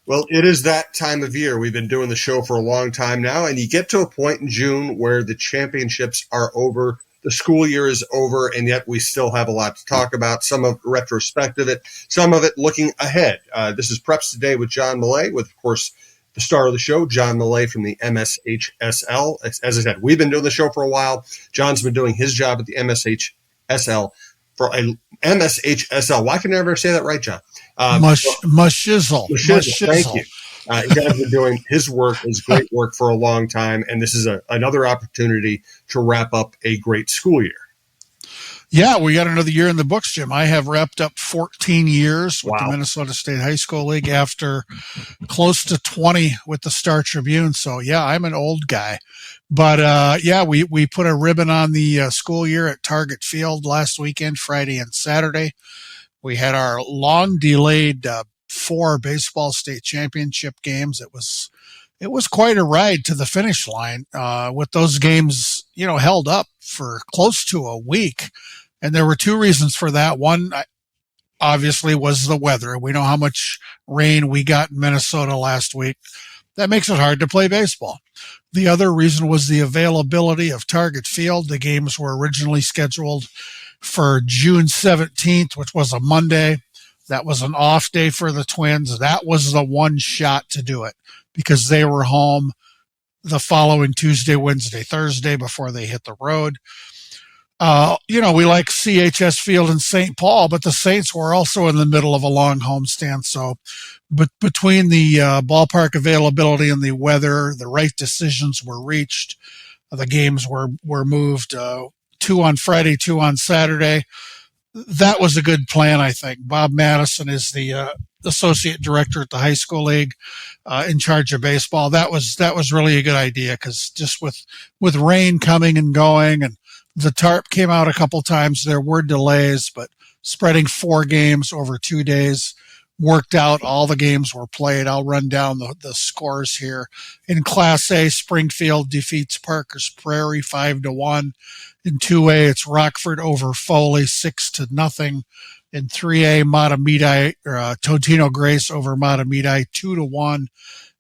Well, it is that time of year. We've been doing the show for a long time now, and you get to a point in June where the championships are over. The school year is over, and yet we still have a lot to talk about. Some of retrospective, some of it looking ahead. This is Preps Today with John Millea, with, of course, the star of the show, John Millea from the MSHSL. As I said, we've been doing the show for a while. John's been doing his job at the MSHSL for a MSHSL. Why can I never say that right, John? Mushizzle. Thank you. He has been doing his work, his great work for a long time, and this is another opportunity to wrap up a great school year. Yeah, we got another year in the books, Jim. I have wrapped up 14 years with the Minnesota State High School League after close to 20 with the Star Tribune. So, yeah, I'm an old guy. But, we put a ribbon on the school year at Target Field last weekend, Friday and Saturday. We had our long-delayed 4 baseball state championship games. It was quite a ride to the finish line with those games, held up for close to a week. And there were 2 reasons for that. One, obviously, was the weather. We know how much rain we got in Minnesota last week. That makes it hard to play baseball. The other reason was the availability of Target Field. The games were originally scheduled for June 17th, which was a Monday. That was an off day for the Twins. That was the one shot to do it because they were home the following Tuesday, Wednesday, Thursday before they hit the road. We like CHS Field in St. Paul, but the Saints were also in the middle of a long homestand. So, but between the ballpark availability and the weather, the right decisions were reached. The games were moved, 2 on Friday, 2 on Saturday. That was a good plan, I think. Bob Madison is the associate director at the high school league, in charge of baseball. That was really a good idea because just with rain coming and going, and the tarp came out a couple times, there were delays, but spreading 4 games over 2 days worked out. All the games were played. I'll run down the scores here. In Class A, Springfield defeats Parker's Prairie 5-1. In 2A, it's Rockford over Foley 6-0. In 3A, Matamidi, Totino Grace over Matamidi 2-1.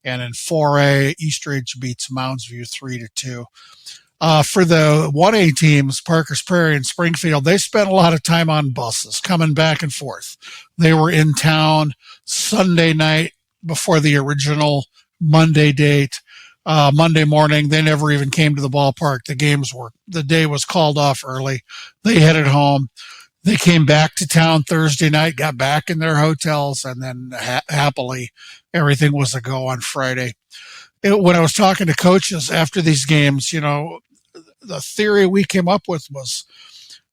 And in 4A, Eastridge beats Moundsview 3-2. For the 1A teams, Parker's Prairie and Springfield, they spent a lot of time on buses coming back and forth. They were in town Sunday night before the original Monday date. Monday morning, they never even came to the ballpark. The day was called off early. They headed home. They came back to town Thursday night, got back in their hotels, and then happily everything was a go on Friday. When I was talking to coaches after these games, the theory we came up with was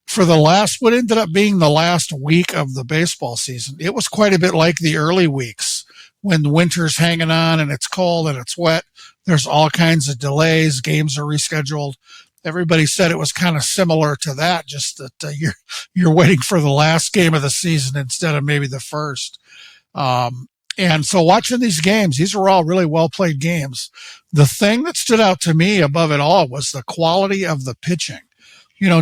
for what ended up being the last week of the baseball season, it was quite a bit like the early weeks when the winter's hanging on and it's cold and it's wet. There's all kinds of delays. Games are rescheduled. Everybody said it was kind of similar to that, just that you're waiting for the last game of the season instead of maybe the first. And so watching these games, these were all really well-played games. The thing that stood out to me above it all was the quality of the pitching.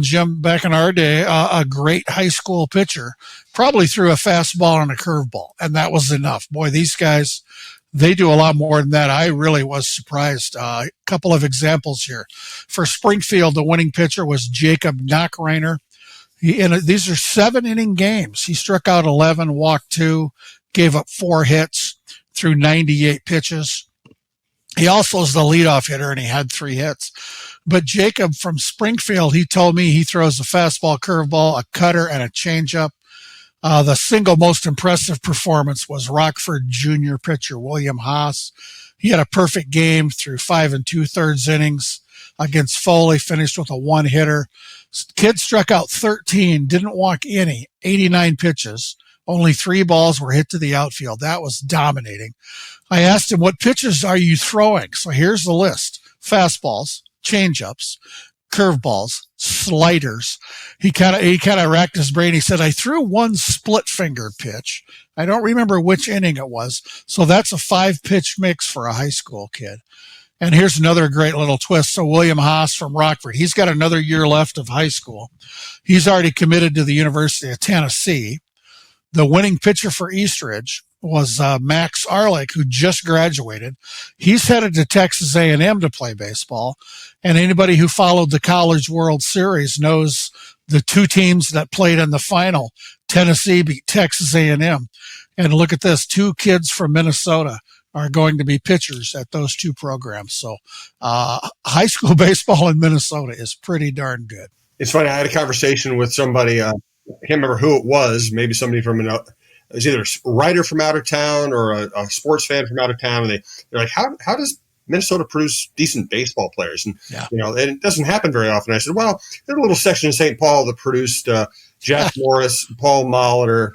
Jim, back in our day, a great high school pitcher probably threw a fastball and a curveball, and that was enough. Boy, these guys, they do a lot more than that. I really was surprised. A couple of examples here. For Springfield, the winning pitcher was Jacob Knockreiner. These are 7-inning games. He struck out 11, walked 2, gave up 4 hits through 98 pitches. He also is the leadoff hitter, and he had 3 hits. But Jacob from Springfield, he told me he throws a fastball, curveball, a cutter, and a changeup. The single most impressive performance was Rockford junior pitcher William Haas. He had a perfect game through 5 2/3 innings against Foley, finished with a 1-hitter. Kid struck out 13, didn't walk any, 89 pitches. Only 3 balls were hit to the outfield. That was dominating. I asked him, what pitches are you throwing? So here's the list. Fastballs, changeups, curveballs, sliders. He kind of racked his brain. He said, I threw 1 split-fingered pitch. I don't remember which inning it was. So that's a 5-pitch mix for a high school kid. And here's another great little twist. So William Haas from Rockford, he's got another year left of high school. He's already committed to the University of Tennessee. The winning pitcher for Eastridge was Max Arlick, who just graduated. He's headed to Texas A&M to play baseball. And anybody who followed the College World Series knows the two teams that played in the final. Tennessee beat Texas A&M. And look at this, two kids from Minnesota are going to be pitchers at those two programs. So high school baseball in Minnesota is pretty darn good. It's funny. I had a conversation with somebody, I can't remember who it was, maybe somebody from it was either a writer from out of town or a sports fan from out of town. And they're like, how does Minnesota produce decent baseball players? And, and it doesn't happen very often. I said, well, there's a little section in St. Paul that produced Jack Morris, Paul Molitor,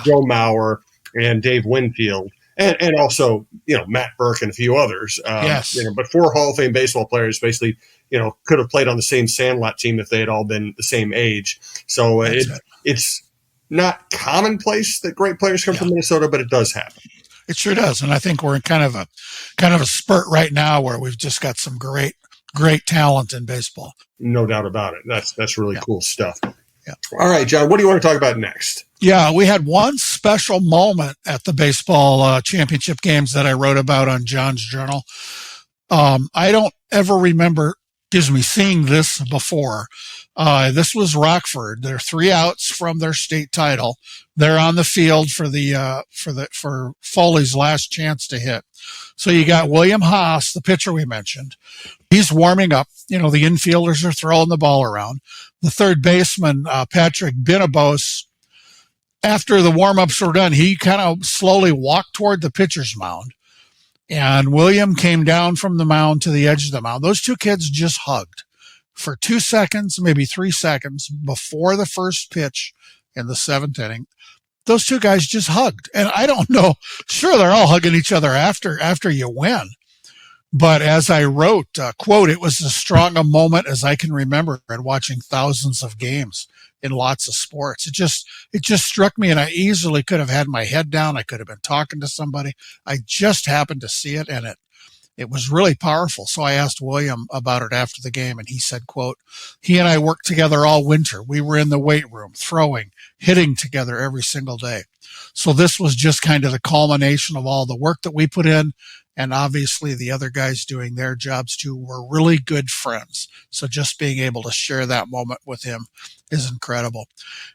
Joe Mauer, and Dave Winfield. And also, Matt Burke and a few others. But 4 Hall of Fame baseball players basically, could have played on the same Sandlot team if they had all been the same age. So it's not commonplace that great players come from Minnesota, but it does happen. It sure does. And I think we're in kind of a spurt right now where we've just got some great talent in baseball. No doubt about it. That's really cool stuff. Yeah. All right, John, what do you want to talk about next? Yeah, we had one special moment at the baseball championship games that I wrote about on John's Journal. I don't ever remember, seeing this before. This was Rockford. They're 3 outs from their state title. They're on the field for Foley's last chance to hit. So you got William Haas, the pitcher we mentioned. He's warming up. The infielders are throwing the ball around. The third baseman, Patrick Binabos, after the warm-ups were done, he kind of slowly walked toward the pitcher's mound. And William came down from the mound to the edge of the mound. Those two kids just hugged for 2 seconds, maybe 3 seconds before the first pitch in the 7th inning. Those two guys just hugged. And I don't know, sure, they're all hugging each other after you win. But as I wrote, quote, it was as strong a moment as I can remember in watching thousands of games in lots of sports. It just struck me, and I easily could have had my head down. I could have been talking to somebody. I just happened to see it, and it was really powerful. So I asked William about it after the game, and he said, quote, he and I worked together all winter. We were in the weight room, throwing, hitting together every single day. So this was just kind of the culmination of all the work that we put in. And obviously the other guys doing their jobs too were really good friends. So just being able to share that moment with him is incredible.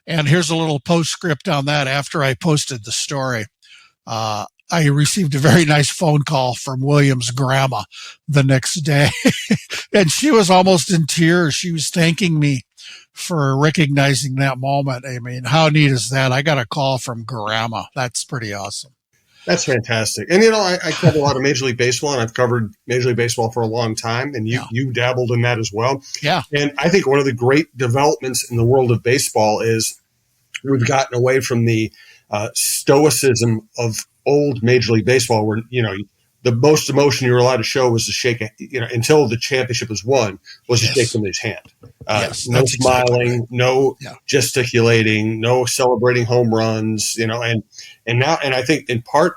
And here's a little postscript on that. After I posted the story, I received a very nice phone call from William's grandma the next day. And she was almost in tears. She was thanking me for recognizing that moment. I mean, how neat is that? I got a call from grandma. That's pretty awesome. That's fantastic. And, I cover a lot of Major League Baseball, and I've covered Major League Baseball for a long time, and you dabbled in that as well. Yeah. And I think one of the great developments in the world of baseball is we've gotten away from the stoicism of old Major League Baseball where, the most emotion you were allowed to show was to shake, until the championship was won, was to shake somebody's hand. No smiling, exactly. No gesticulating, no celebrating home runs, and now, and I think in part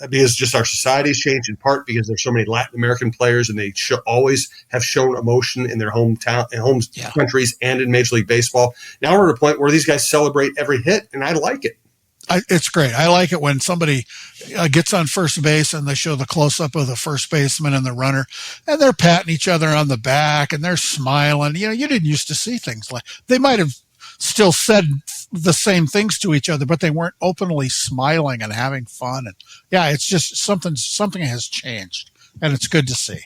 because just our society's changed, in part because there's so many Latin American players and they always have shown emotion in their countries and in Major League Baseball. Now we're at a point where these guys celebrate every hit, and I like it. It's great. I like it when somebody gets on first base and they show the close-up of the first baseman and the runner, and they're patting each other on the back and they're smiling. You didn't used to see things like they might have still said the same things to each other, but they weren't openly smiling and having fun. And it's just something has changed, and it's good to see.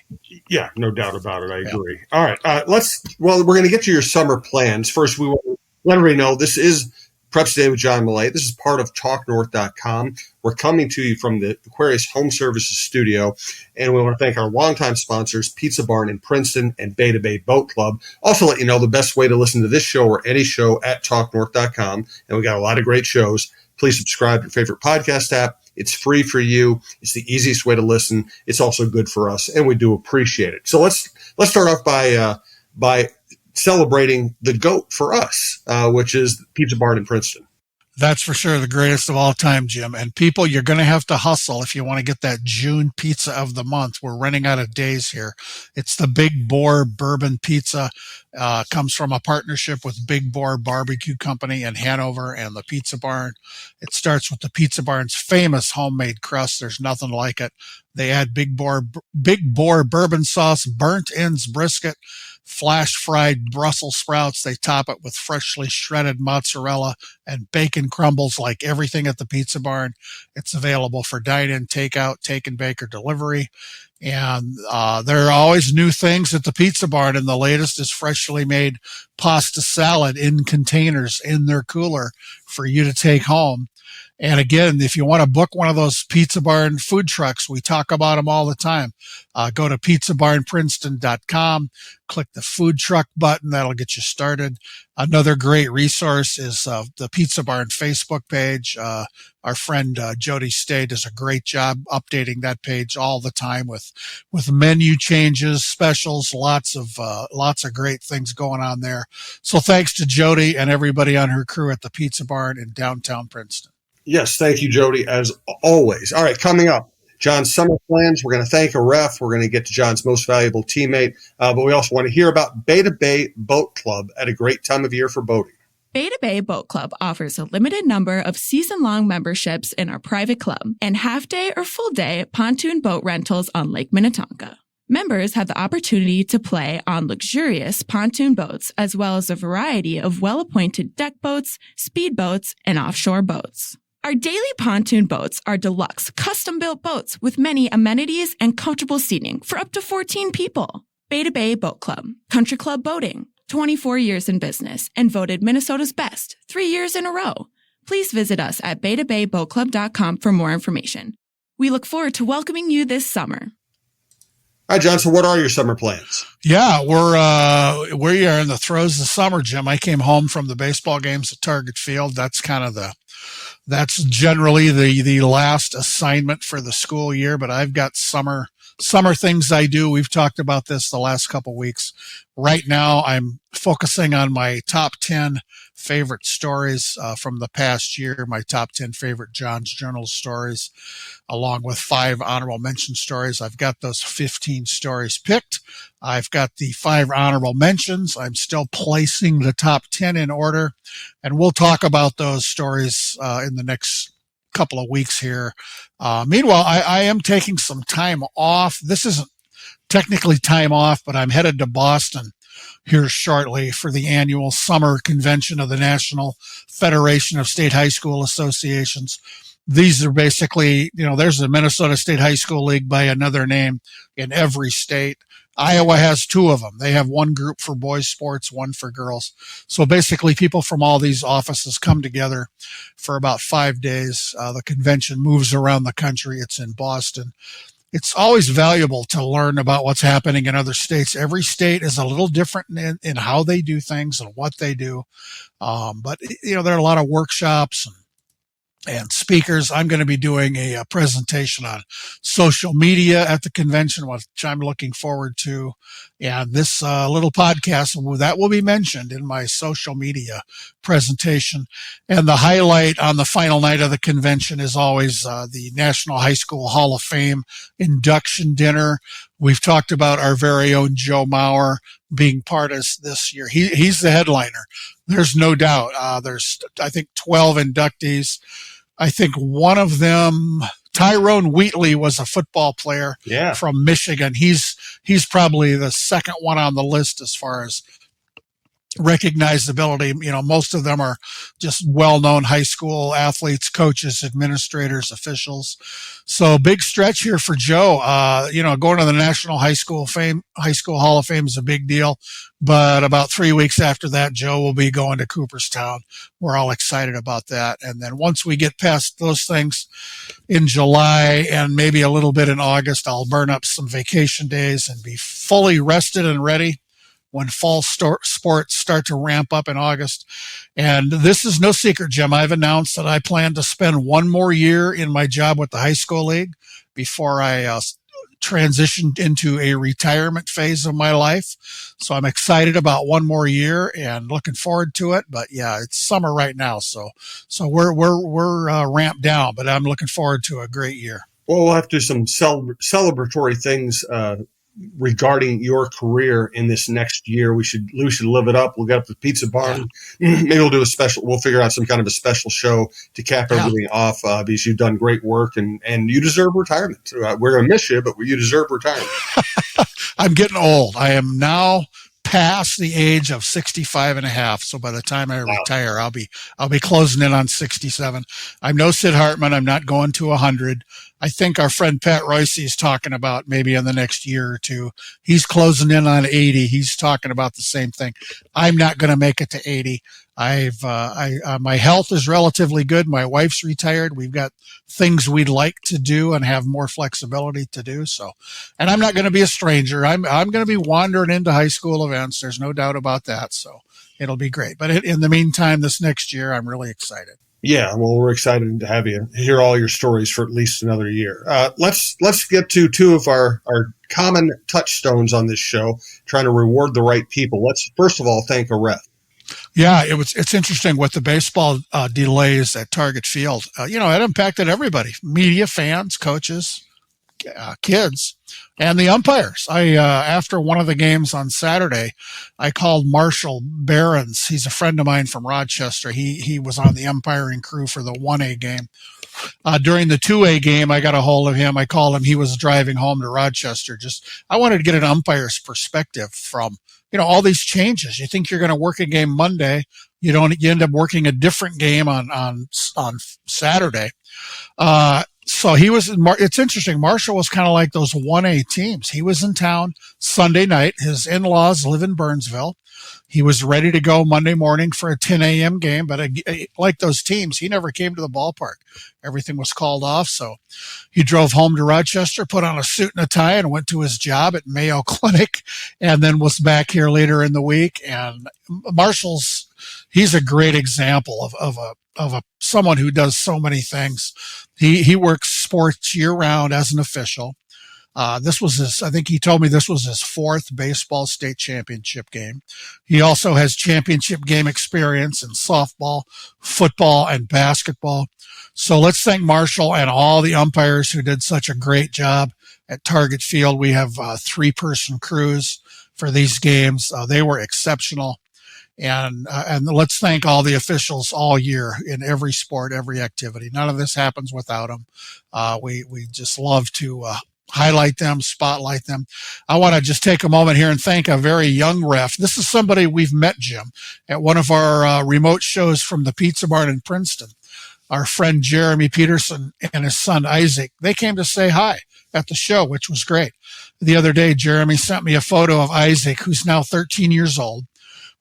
Yeah, no doubt about it. I agree. All right. We're going to get to your summer plans. First, we want to let everybody know this is Preps Today with John Millea. This is part of TalkNorth.com. We're coming to you from the Aquarius Home Services studio, and we want to thank our longtime sponsors, Pizza Barn in Princeton and Beta Bay Boat Club. Also let you know the best way to listen to this show or any show at TalkNorth.com, and we got a lot of great shows. Please subscribe to your favorite podcast app. It's free for you. It's the easiest way to listen. It's also good for us, and we do appreciate it. So let's start off by celebrating the GOAT for us, which is Pizza Barn in Princeton. That's for sure the greatest of all time, Jim. And people, you're going to have to hustle if you want to get that June pizza of the month. We're running out of days here. It's the Big Boar Bourbon Pizza. Comes from a partnership with Big Boar Barbecue Company in Hanover and the Pizza Barn. It starts with the Pizza Barn's famous homemade crust. There's nothing like it. They add Big Boar bourbon sauce, burnt ends brisket, flash fried Brussels sprouts. They top it with freshly shredded mozzarella and bacon crumbles like everything at the Pizza Barn. It's available for dine-in, takeout, take and bake, or delivery. And there are always new things at the Pizza Barn, and the latest is freshly made pasta salad in containers in their cooler for you to take home. And again, if you want to book one of those Pizza Barn food trucks, we talk about them all the time. Go to pizzabarnprinceton.com, click the food truck button. That'll get you started. Another great resource is the Pizza Barn Facebook page. Our friend Jody Stay does a great job updating that page all the time with menu changes, specials, lots of great things going on there. So thanks to Jody and everybody on her crew at the Pizza Barn in downtown Princeton. Yes, thank you, Jody, as always. All right, coming up, John's summer plans. We're going to thank a ref. We're going to get to John's most valuable teammate. But we also want to hear about Beta Bay Boat Club at a great time of year for boating. Beta Bay Boat Club offers a limited number of season-long memberships in our private club and half-day or full-day pontoon boat rentals on Lake Minnetonka. Members have the opportunity to play on luxurious pontoon boats as well as a variety of well-appointed deck boats, speedboats, and offshore boats. Our daily pontoon boats are deluxe, custom-built boats with many amenities and comfortable seating for up to 14 people. Beta Bay Boat Club, Country Club Boating, 24 years in business and voted Minnesota's best 3 years in a row. Please visit us at betabayboatclub.com for more information. We look forward to welcoming you this summer. All right, John, so what are your summer plans? Yeah, we are in the throes of summer, Jim. I came home from the baseball games at Target Field. That's generally the last assignment for the school year, but I've got summer things I do. We've talked about this the last couple of weeks. Right now, I'm focusing on my top 10 favorite stories from the past year, my top 10 favorite John's Journal stories, along with 5 honorable mention stories. I've got those 15 stories picked. I've got the 5 honorable mentions. I'm still placing the top 10 in order, and we'll talk about those stories in the next couple of weeks here. Meanwhile, I am taking some time off. This isn't technically time off, but I'm headed to Boston here shortly for the annual summer convention of the National Federation of State High School Associations. These are basically, there's the Minnesota State High School League by another name in every state. Iowa has 2 of them. They have one group for boys sports, one for girls. So basically people from all these offices come together for about 5 days. The convention moves around the country. It's in Boston. It's always valuable to learn about what's happening in other states. Every state is a little different in how they do things and what they do. But there are a lot of workshops and speakers. I'm going to be doing a presentation on social media at the convention, which I'm looking forward to. And this little podcast, that will be mentioned in my social media presentation. And the highlight on the final night of the convention is always the National High School Hall of Fame induction dinner. We've talked about our very own Joe Mauer being part of this year. He's the headliner. There's no doubt. There's, I think, 12 inductees. I think one of them, Tyrone Wheatley, was a football player from Michigan. He's probably the second one on the list as far as recognizability. Most of them are just well-known high school athletes, coaches, administrators, officials. So big stretch here for Joe. Going to the National High School Hall of Fame is a big deal. But about 3 weeks after that, Joe will be going to Cooperstown. We're all excited about that. And then once we get past those things in July and maybe a little bit in August, I'll burn up some vacation days and be fully rested and ready when fall sports start to ramp up in August. And this is no secret, Jim. I've announced that I plan to spend one more year in my job with the high school league before I transitioned into a retirement phase of my life. So I'm excited about one more year and looking forward to it. But yeah, it's summer right now. So we're ramped down, but I'm looking forward to a great year. Well, we'll have to do some celebratory things regarding your career in this next year. We should live it up. We'll get up to the Pizza Barn. Yeah. Maybe we'll do we'll figure out some kind of a special show to cap everything off because you've done great work and you deserve retirement. We're going to miss you, but you deserve retirement. I'm getting old. I am now past the age of 65 and a half. So by the time I retire, I'll be closing in on 67. I'm no Sid Hartman. I'm not going to 100. I think our friend Pat Royce is talking about maybe in the next year or two. He's closing in on 80. He's talking about the same thing. I'm not going to make it to 80. My health is relatively good. My wife's retired. We've got things we'd like to do and have more flexibility to do. So, and I'm not going to be a stranger. I'm going to be wandering into high school events. There's no doubt about that. So it'll be great. But in the meantime, this next year, I'm really excited. Yeah, well, we're excited to have you hear all your stories for at least another year. Let's get to two of our common touchstones on this show, trying to reward the right people. Let's first of all thank a ref. Yeah, it's interesting with the baseball delays at Target Field. It impacted everybody: media, fans, coaches, kids, and the umpires. After one of the games on Saturday, I called Marshall Behrens. He's a friend of mine from Rochester. He was on the umpiring crew for the 1A game. During the 2A game, I got a hold of him. I called him. He was driving home to Rochester. I wanted to get an umpire's perspective from all these changes. You think you're going to work a game Monday, you end up working a different game on Saturday. So it's interesting. Marshall was kind of like those 1A teams. He was in town Sunday night. His in-laws live in Burnsville. He was ready to go Monday morning for a 10 a.m. game, but like those teams, he never came to the ballpark. Everything was called off. So he drove home to Rochester, put on a suit and a tie, and went to his job at Mayo Clinic, and then was back here later in the week. And he's a great example of someone who does so many things. He works sports year round as an official. I think he told me this was his 4th baseball state championship game. He also has championship game experience in softball, football, and basketball. So let's thank Marshall and all the umpires who did such a great job at Target Field. We have 3-person crews for these games. They were exceptional. And let's thank all the officials all year in every sport, every activity. None of this happens without them. We just love to highlight them, spotlight them. I want to just take a moment here and thank a very young ref. This is somebody we've met, Jim, at one of our remote shows from the Pizza Barn in Princeton. Our friend Jeremy Peterson and his son Isaac, they came to say hi at the show, which was great. The other day, Jeremy sent me a photo of Isaac, who's now 13 years old,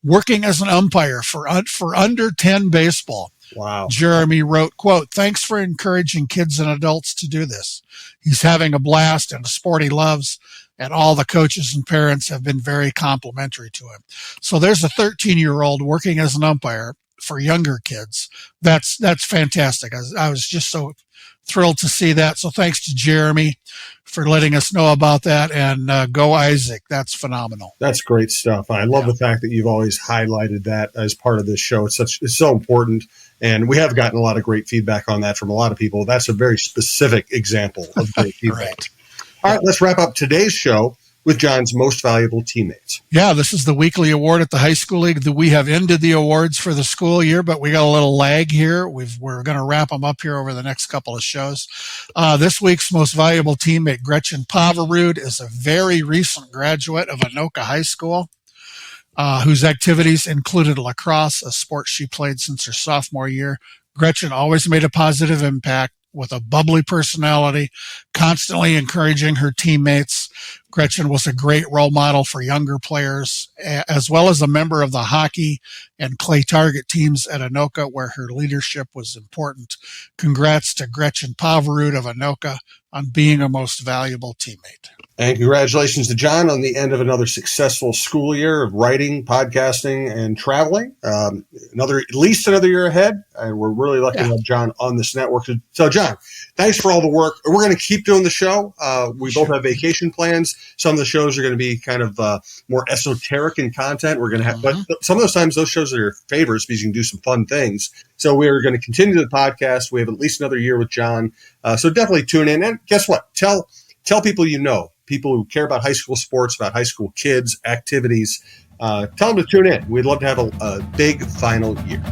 working as an umpire for under 10 baseball. Wow. Jeremy wrote, quote, "Thanks for encouraging kids and adults to do this. He's having a blast in a sport he loves, and all the coaches and parents have been very complimentary to him." So there's a 13-year-old working as an umpire for younger kids. That's fantastic. I was just so thrilled to see that. So thanks to Jeremy for letting us know about that, and go Isaac. That's phenomenal. That's great stuff. I love the fact that you've always highlighted that as part of this show. It's so important, and we have gotten a lot of great feedback on that from a lot of people. That's a very specific example of great feedback. Right. All right, let's wrap up today's show with John's most valuable teammates. Yeah, this is the weekly award at the high school league. We have ended the awards for the school year, but we got a little lag here. We're going to wrap them up here over the next couple of shows. This week's most valuable teammate, Gretchen Pavarud, is a very recent graduate of Anoka High School, whose activities included lacrosse, a sport she played since her sophomore year. Gretchen always made a positive impact with a bubbly personality, constantly encouraging her teammates. Gretchen was a great role model for younger players, as well as a member of the hockey and clay target teams at Anoka, where her leadership was important. Congrats to Gretchen Pavarud of Anoka on being a most valuable teammate. And congratulations to John on the end of another successful school year of writing, podcasting, and traveling. At least another year ahead. And we're really lucky to have John on this network. So, John, thanks for all the work. We're going to keep doing the show. We both have vacation plans. Some of the shows are going to be kind of more esoteric in content. We're going to have, but some of those times those shows are your favorites because you can do some fun things. So we're going to continue the podcast. We have at least another year with John. So definitely tune in. And guess what? Tell people people who care about high school sports, about high school kids, activities. Tell them to tune in. We'd love to have a big final year.